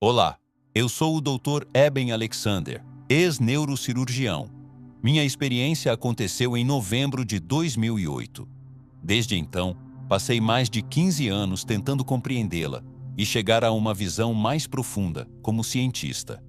Olá, eu sou o Dr. Eben Alexander, ex-neurocirurgião. Minha experiência aconteceu em novembro de 2008. Desde então, passei mais de 15 anos tentando compreendê-la e chegar a uma visão mais profunda como cientista.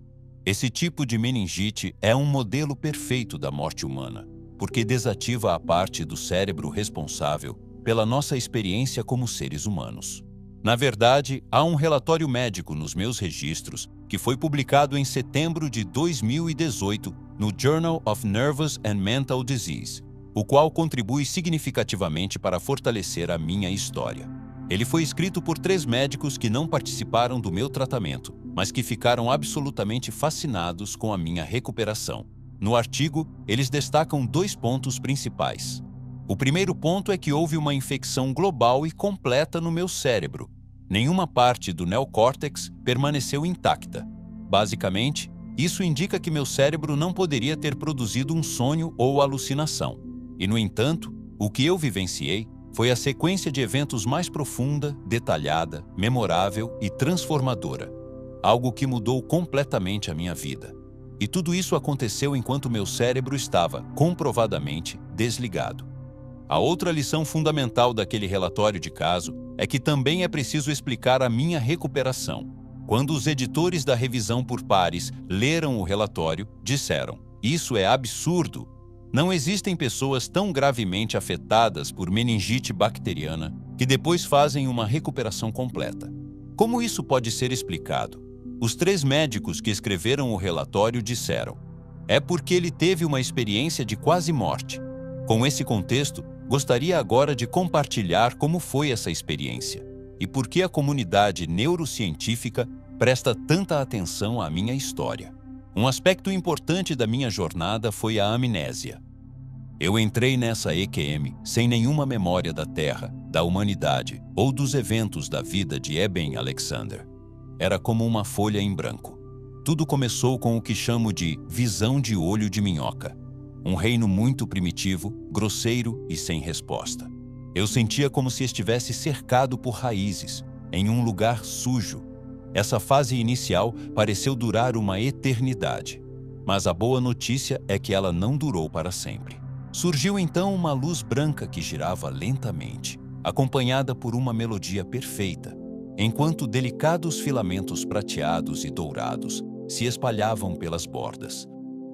Esse tipo de meningite é um modelo perfeito da morte humana, porque desativa a parte do cérebro responsável pela nossa experiência como seres humanos. Na verdade, há um relatório médico nos meus registros que foi publicado em setembro de 2018 no Journal of Nervous and Mental Disease, o qual contribui significativamente para fortalecer a minha história. Ele foi escrito por 3 médicos que não participaram do meu tratamento, mas que ficaram absolutamente fascinados com a minha recuperação. No artigo, eles destacam 2 pontos principais. O primeiro ponto é que houve uma infecção global e completa no meu cérebro. Nenhuma parte do neocórtex permaneceu intacta. Basicamente, isso indica que meu cérebro não poderia ter produzido um sonho ou alucinação. E, no entanto, o que eu vivenciei foi a sequência de eventos mais profunda, detalhada, memorável e transformadora. Algo que mudou completamente a minha vida. E tudo isso aconteceu enquanto meu cérebro estava, comprovadamente, desligado. A outra lição fundamental daquele relatório de caso é que também é preciso explicar a minha recuperação. Quando os editores da revisão por pares leram o relatório, disseram: "Isso é absurdo! Não existem pessoas tão gravemente afetadas por meningite bacteriana que depois fazem uma recuperação completa. Como isso pode ser explicado?" Os 3 médicos que escreveram o relatório disseram: "É porque ele teve uma experiência de quase morte." Com esse contexto, gostaria agora de compartilhar como foi essa experiência e por que a comunidade neurocientífica presta tanta atenção à minha história. Um aspecto importante da minha jornada foi a amnésia. Eu entrei nessa EQM sem nenhuma memória da Terra, da humanidade ou dos eventos da vida de Eben Alexander. Era como uma folha em branco. Tudo começou com o que chamo de visão de olho de minhoca. Um reino muito primitivo, grosseiro e sem resposta. Eu sentia como se estivesse cercado por raízes, em um lugar sujo. Essa fase inicial pareceu durar uma eternidade. Mas a boa notícia é que ela não durou para sempre. Surgiu então uma luz branca que girava lentamente, acompanhada por uma melodia perfeita, enquanto delicados filamentos prateados e dourados se espalhavam pelas bordas.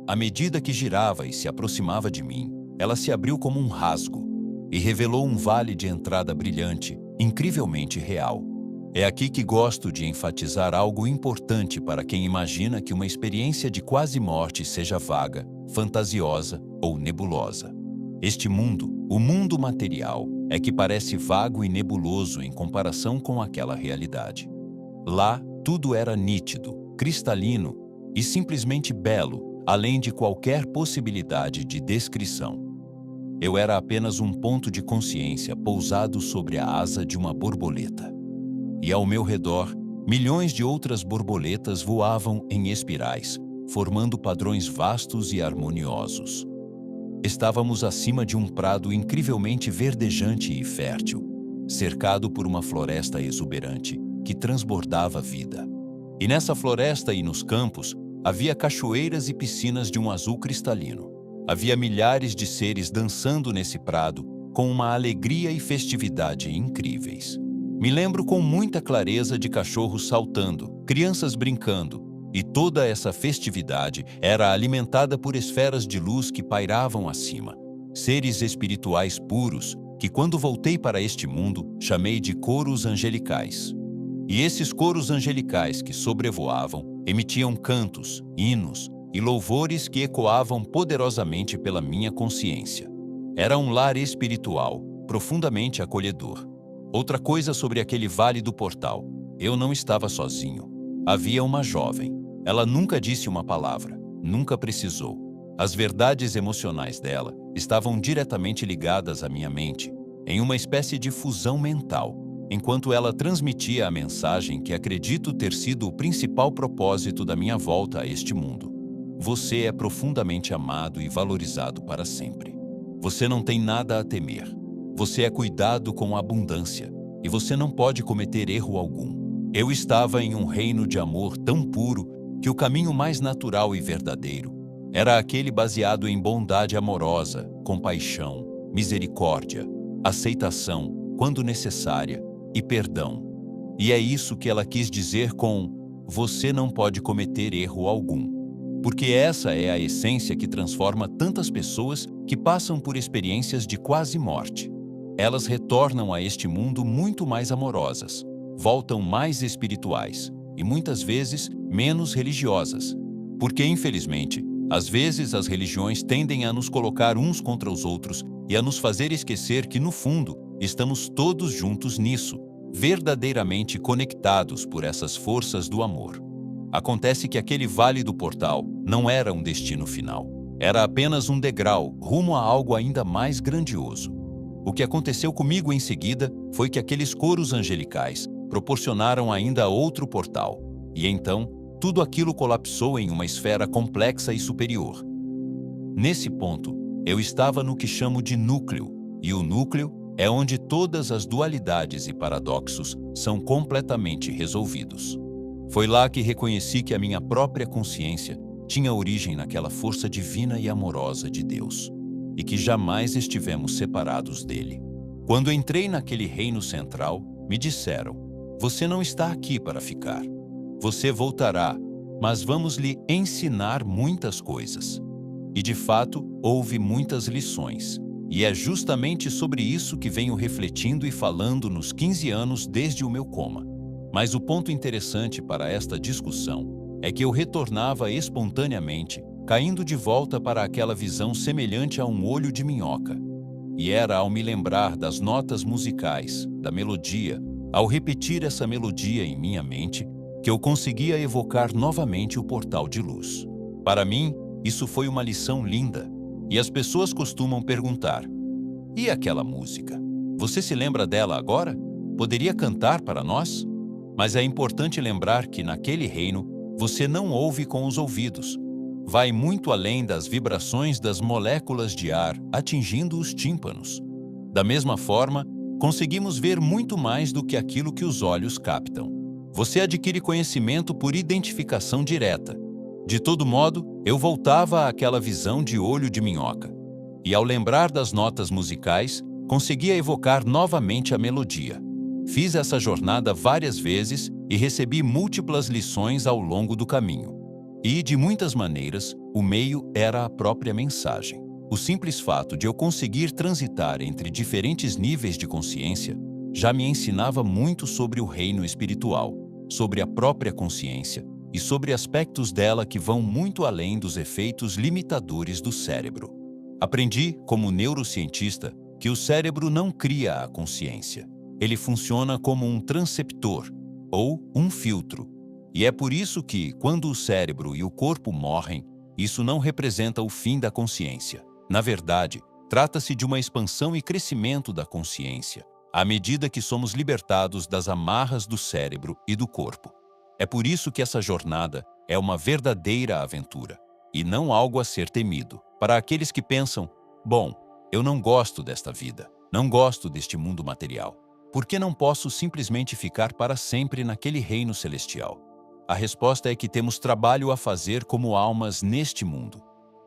À medida que girava e se aproximava de mim, ela se abriu como um rasgo e revelou um vale de entrada brilhante, incrivelmente real. É aqui que gosto de enfatizar algo importante para quem imagina que uma experiência de quase morte seja vaga, fantasiosa ou nebulosa. Este mundo, o mundo material, é que parece vago e nebuloso em comparação com aquela realidade. Lá, tudo era nítido, cristalino e simplesmente belo, além de qualquer possibilidade de descrição. Eu era apenas um ponto de consciência pousado sobre a asa de uma borboleta. E ao meu redor, milhões de outras borboletas voavam em espirais, formando padrões vastos e harmoniosos. Estávamos acima de um prado incrivelmente verdejante e fértil, cercado por uma floresta exuberante que transbordava vida. E nessa floresta e nos campos, havia cachoeiras e piscinas de um azul cristalino. Havia milhares de seres dançando nesse prado com uma alegria e festividade incríveis. Me lembro com muita clareza de cachorros saltando, crianças brincando, e toda essa festividade era alimentada por esferas de luz que pairavam acima, seres espirituais puros que, quando voltei para este mundo, chamei de coros angelicais. E esses coros angelicais que sobrevoavam emitiam cantos, hinos e louvores que ecoavam poderosamente pela minha consciência. Era um lar espiritual, profundamente acolhedor. Outra coisa sobre aquele vale do portal: eu não estava sozinho. Havia uma jovem. Ela nunca disse uma palavra, nunca precisou. As verdades emocionais dela estavam diretamente ligadas à minha mente, em uma espécie de fusão mental, enquanto ela transmitia a mensagem que acredito ter sido o principal propósito da minha volta a este mundo. Você é profundamente amado e valorizado para sempre. Você não tem nada a temer. Você é cuidado com abundância e você não pode cometer erro algum. Eu estava em um reino de amor tão puro que o caminho mais natural e verdadeiro era aquele baseado em bondade amorosa, compaixão, misericórdia, aceitação, quando necessária, e perdão. E é isso que ela quis dizer com "você não pode cometer erro algum", porque essa é a essência que transforma tantas pessoas que passam por experiências de quase morte. Elas retornam a este mundo muito mais amorosas, voltam mais espirituais e muitas vezes menos religiosas, porque infelizmente, às vezes as religiões tendem a nos colocar uns contra os outros e a nos fazer esquecer que no fundo estamos todos juntos nisso, verdadeiramente conectados por essas forças do amor. Acontece que aquele vale do portal não era um destino final. Era apenas um degrau rumo a algo ainda mais grandioso. O que aconteceu comigo em seguida foi que aqueles coros angelicais proporcionaram ainda outro portal, e então tudo aquilo colapsou em uma esfera complexa e superior. Nesse ponto, eu estava no que chamo de núcleo, e o núcleo é onde todas as dualidades e paradoxos são completamente resolvidos. Foi lá que reconheci que a minha própria consciência tinha origem naquela força divina e amorosa de Deus, e que jamais estivemos separados dele. Quando entrei naquele reino central, me disseram: "Você não está aqui para ficar. Você voltará, mas vamos lhe ensinar muitas coisas." E de fato, houve muitas lições. E é justamente sobre isso que venho refletindo e falando nos 15 anos desde o meu coma. Mas o ponto interessante para esta discussão é que eu retornava espontaneamente, caindo de volta para aquela visão semelhante a um olho de minhoca. E era ao me lembrar das notas musicais, da melodia, ao repetir essa melodia em minha mente, que eu conseguia evocar novamente o portal de luz. Para mim, isso foi uma lição linda. E as pessoas costumam perguntar: "E aquela música? Você se lembra dela agora? Poderia cantar para nós?" Mas é importante lembrar que naquele reino você não ouve com os ouvidos. Vai muito além das vibrações das moléculas de ar atingindo os tímpanos. Da mesma forma, conseguimos ver muito mais do que aquilo que os olhos captam. Você adquire conhecimento por identificação direta. De todo modo, eu voltava àquela visão de olho de minhoca. E ao lembrar das notas musicais, conseguia evocar novamente a melodia. Fiz essa jornada várias vezes e recebi múltiplas lições ao longo do caminho. E, de muitas maneiras, o meio era a própria mensagem. O simples fato de eu conseguir transitar entre diferentes níveis de consciência já me ensinava muito sobre o reino espiritual, sobre a própria consciência e sobre aspectos dela que vão muito além dos efeitos limitadores do cérebro. Aprendi, como neurocientista, que o cérebro não cria a consciência. Ele funciona como um transceptor, ou um filtro. E é por isso que, quando o cérebro e o corpo morrem, isso não representa o fim da consciência. Na verdade, trata-se de uma expansão e crescimento da consciência, à medida que somos libertados das amarras do cérebro e do corpo. É por isso que essa jornada é uma verdadeira aventura, e não algo a ser temido. Para aqueles que pensam: "Bom, eu não gosto desta vida, não gosto deste mundo material. Por que não posso simplesmente ficar para sempre naquele reino celestial?" A resposta é que temos trabalho a fazer como almas neste mundo.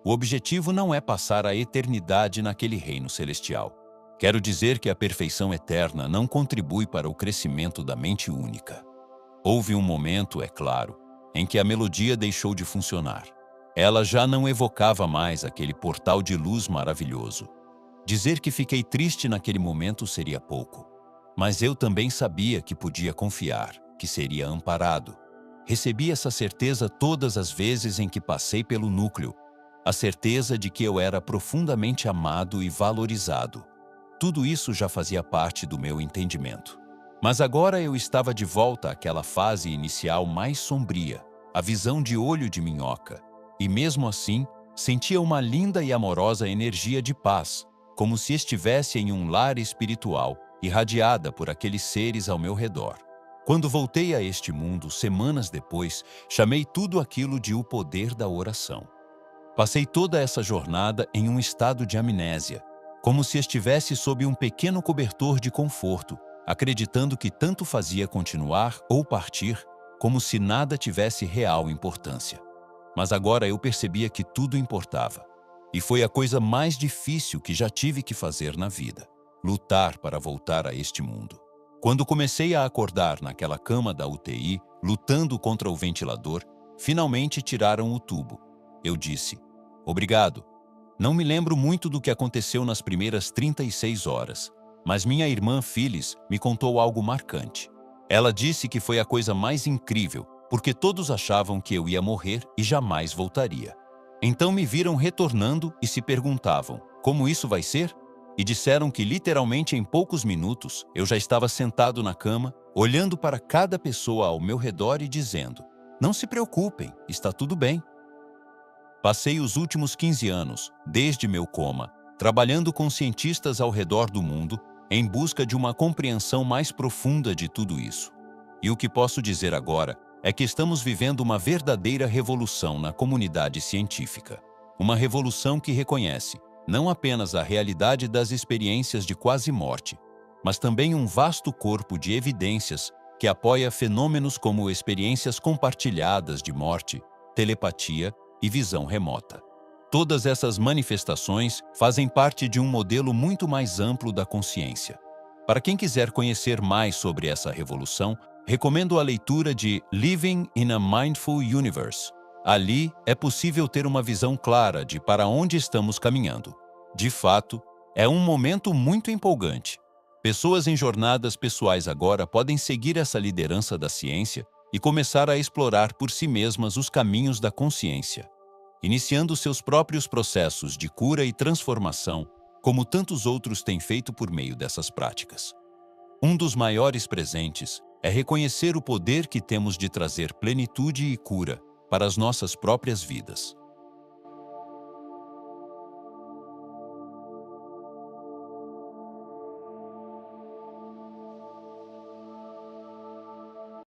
O objetivo não é passar a eternidade naquele reino celestial. Quero dizer que a perfeição eterna não contribui para o crescimento da mente única. Houve um momento, é claro, em que a melodia deixou de funcionar. Ela já não evocava mais aquele portal de luz maravilhoso. Dizer que fiquei triste naquele momento seria pouco. Mas eu também sabia que podia confiar, que seria amparado. Recebi essa certeza todas as vezes em que passei pelo núcleo, a certeza de que eu era profundamente amado e valorizado. Tudo isso já fazia parte do meu entendimento. Mas agora eu estava de volta àquela fase inicial mais sombria, a visão de olho de minhoca, e mesmo assim sentia uma linda e amorosa energia de paz, como se estivesse em um lar espiritual, irradiada por aqueles seres ao meu redor. Quando voltei a este mundo, semanas depois, chamei tudo aquilo de o poder da oração. Passei toda essa jornada em um estado de amnésia, como se estivesse sob um pequeno cobertor de conforto, acreditando que tanto fazia continuar ou partir, como se nada tivesse real importância. Mas agora eu percebia que tudo importava. E foi a coisa mais difícil que já tive que fazer na vida: lutar para voltar a este mundo. Quando comecei a acordar naquela cama da UTI, lutando contra o ventilador, finalmente tiraram o tubo. Eu disse: obrigado. Não me lembro muito do que aconteceu nas primeiras 36 horas, mas minha irmã Phyllis me contou algo marcante. Ela disse que foi a coisa mais incrível, porque todos achavam que eu ia morrer e jamais voltaria. Então me viram retornando e se perguntavam: como isso vai ser? E disseram que literalmente em poucos minutos eu já estava sentado na cama, olhando para cada pessoa ao meu redor e dizendo: não se preocupem, está tudo bem. Passei os últimos 15 anos, desde meu coma, trabalhando com cientistas ao redor do mundo em busca de uma compreensão mais profunda de tudo isso. E o que posso dizer agora é que estamos vivendo uma verdadeira revolução na comunidade científica. Uma revolução que reconhece não apenas a realidade das experiências de quase morte, mas também um vasto corpo de evidências que apoia fenômenos como experiências compartilhadas de morte, telepatia e visão remota. Todas essas manifestações fazem parte de um modelo muito mais amplo da consciência. Para quem quiser conhecer mais sobre essa revolução, recomendo a leitura de Living in a Mindful Universe. Ali é possível ter uma visão clara de para onde estamos caminhando. De fato, é um momento muito empolgante. Pessoas em jornadas pessoais agora podem seguir essa liderança da ciência e começar a explorar por si mesmas os caminhos da consciência, iniciando seus próprios processos de cura e transformação, como tantos outros têm feito por meio dessas práticas. Um dos maiores presentes é reconhecer o poder que temos de trazer plenitude e cura para as nossas próprias vidas.